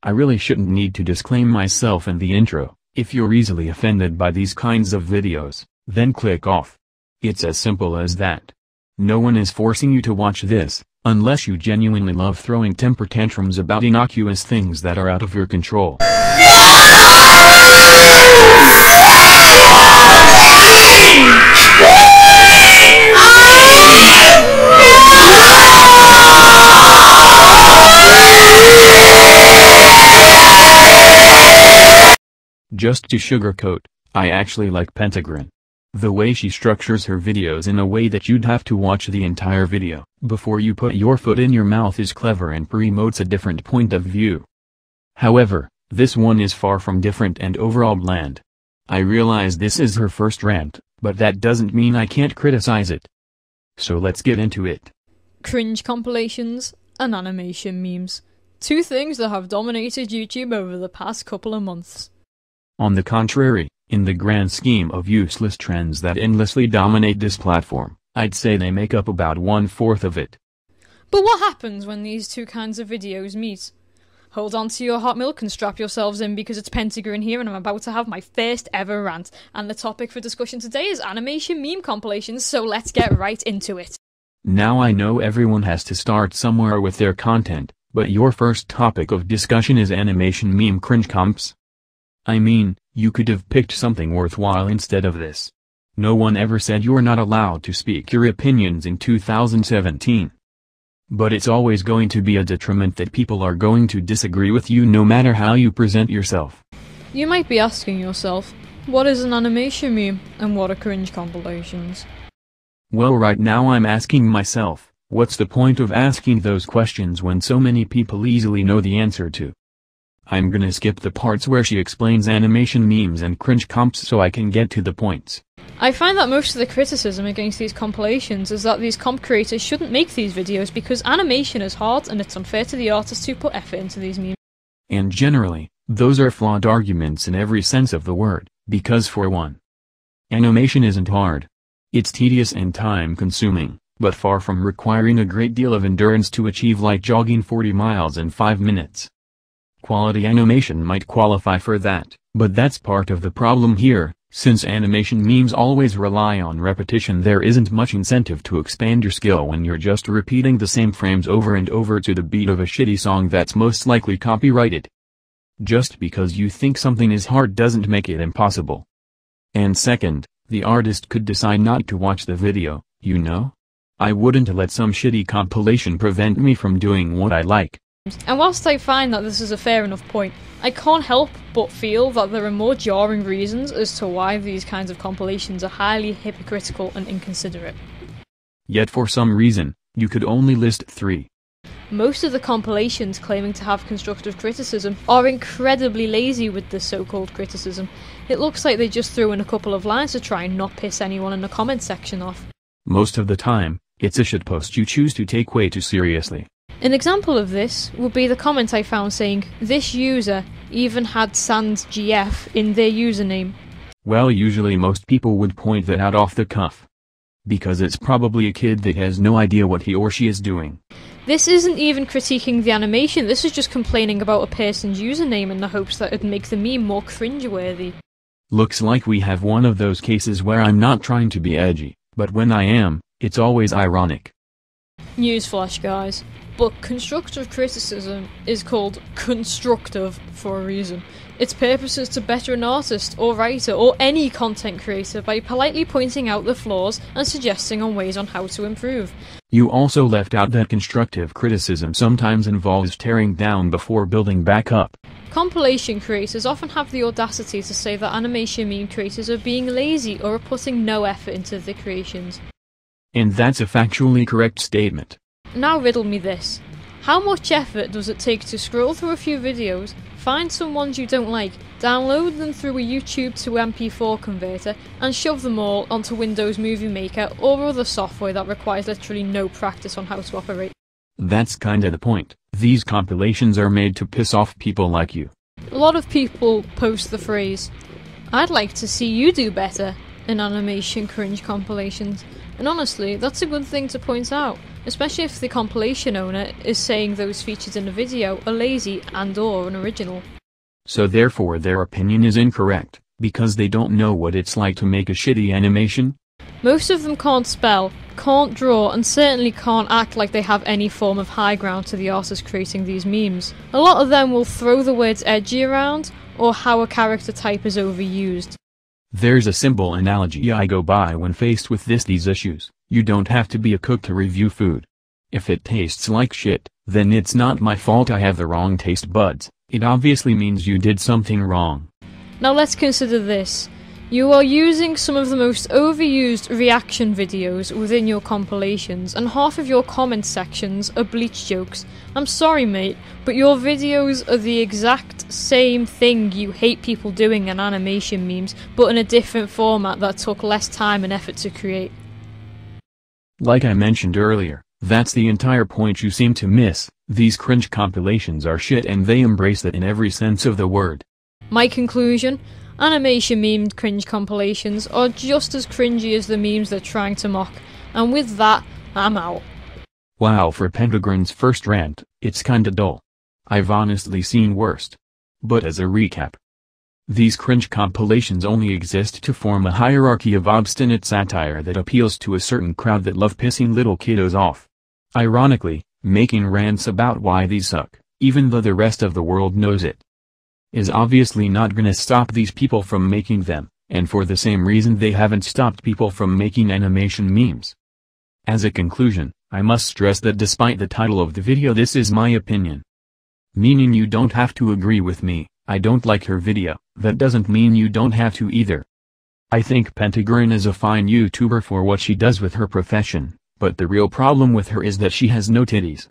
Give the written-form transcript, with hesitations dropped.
I really shouldn't need to disclaim myself in the intro. If you're easily offended by these kinds of videos, then click off. It's as simple as that. No one is forcing you to watch this, unless you genuinely love throwing temper tantrums about innocuous things that are out of your control. Just to sugarcoat, I actually like Pentagrin. The way she structures her videos in a way that you'd have to watch the entire video before you put your foot in your mouth is clever and promotes a different point of view. However, this one is far from different and overall bland. I realize this is her first rant, but that doesn't mean I can't criticize it. So let's get into it. Cringe compilations and animation memes. Two things that have dominated YouTube over the past couple of months. On the contrary, in the grand scheme of useless trends that endlessly dominate this platform, I'd say they make up about 1/4 of it. But what happens when these two kinds of videos meet? Hold on to your hot milk and strap yourselves in because it's Pentagrin here and I'm about to have my first ever rant. And the topic for discussion today is animation meme compilations, so let's get right into it. Now I know everyone has to start somewhere with their content, but your first topic of discussion is animation meme cringe comps? I mean, you could have picked something worthwhile instead of this. No one ever said you're not allowed to speak your opinions in 2017. But it's always going to be a detriment that people are going to disagree with you no matter how you present yourself. You might be asking yourself, what is an animation meme and what are cringe compilations? Well, right now I'm asking myself, what's the point of asking those questions when so many people easily know the answer to? I'm gonna skip the parts where she explains animation memes and cringe comps so I can get to the points. I find that most of the criticism against these compilations is that these comp creators shouldn't make these videos because animation is hard and it's unfair to the artists who put effort into these memes. And generally, those are flawed arguments in every sense of the word, because for one, animation isn't hard. It's tedious and time-consuming, but far from requiring a great deal of endurance to achieve, like jogging 40 miles in 5 minutes. Quality animation might qualify for that, but that's part of the problem here. Since animation memes always rely on repetition, there isn't much incentive to expand your skill when you're just repeating the same frames over and over to the beat of a shitty song that's most likely copyrighted. Just because you think something is hard doesn't make it impossible. And second, the artist could decide not to watch the video, you know? I wouldn't let some shitty compilation prevent me from doing what I like. And whilst I find that this is a fair enough point, I can't help but feel that there are more jarring reasons as to why these kinds of compilations are highly hypocritical and inconsiderate. Yet for some reason, you could only list 3. Most of the compilations claiming to have constructive criticism are incredibly lazy with this so-called criticism. It looks like they just threw in a couple of lines to try and not piss anyone in the comment section off. Most of the time, it's a shitpost you choose to take way too seriously. An example of this would be the comment I found saying, "This user even had sans GF in their username." Well, usually most people would point that out off the cuff. Because it's probably a kid that has no idea what he or she is doing. This isn't even critiquing the animation, this is just complaining about a person's username in the hopes that it'd make the meme more cringeworthy. Looks like we have one of those cases where I'm not trying to be edgy, but when I am, it's always ironic. Newsflash, guys. But constructive criticism is called constructive for a reason. Its purpose is to better an artist or writer or any content creator by politely pointing out the flaws and suggesting on ways on how to improve. You also left out that constructive criticism sometimes involves tearing down before building back up. Compilation creators often have the audacity to say that animation meme creators are being lazy or are putting no effort into their creations. And that's a factually correct statement. Now riddle me this. How much effort does it take to scroll through a few videos, find some ones you don't like, download them through a YouTube to MP4 converter, and shove them all onto Windows Movie Maker or other software that requires literally no practice on how to operate? That's kinda the point. These compilations are made to piss off people like you. A lot of people post the phrase, "I'd like to see you do better," in animation cringe compilations. And honestly, that's a good thing to point out. especially if the compilation owner is saying those featured in the video are lazy and/or unoriginal. So therefore their opinion is incorrect, because they don't know what it's like to make a shitty animation? Most of them can't spell, can't draw, and certainly can't act like they have any form of high ground to the artists creating these memes. A lot of them will throw the words edgy around, or how a character type is overused. There's a simple analogy I go by when faced with these issues: you don't have to be a cook to review food. If it tastes like shit, then it's not my fault I have the wrong taste buds, it obviously means you did something wrong. Now let's consider this. You are using some of the most overused reaction videos within your compilations, and half of your comment sections are bleach jokes. I'm sorry mate, but your videos are the exact same thing you hate people doing in animation memes, but in a different format that took less time and effort to create. Like I mentioned earlier, that's the entire point you seem to miss. These cringe compilations are shit and they embrace that in every sense of the word. My conclusion? Animation memed cringe compilations are just as cringy as the memes they're trying to mock, and with that, I'm out. Wow, for Pentagrin's first rant, it's kinda dull. I've honestly seen worse. But as a recap, these cringe compilations only exist to form a hierarchy of obstinate satire that appeals to a certain crowd that love pissing little kiddos off. Ironically, making rants about why these suck, even though the rest of the world knows it, is obviously not gonna stop these people from making them, and for the same reason they haven't stopped people from making animation memes. As a conclusion, I must stress that despite the title of the video, this is my opinion. Meaning you don't have to agree with me. I don't like her video, that doesn't mean you don't have to either. I think Pentagrin is a fine YouTuber for what she does with her profession, but the real problem with her is that she has no titties.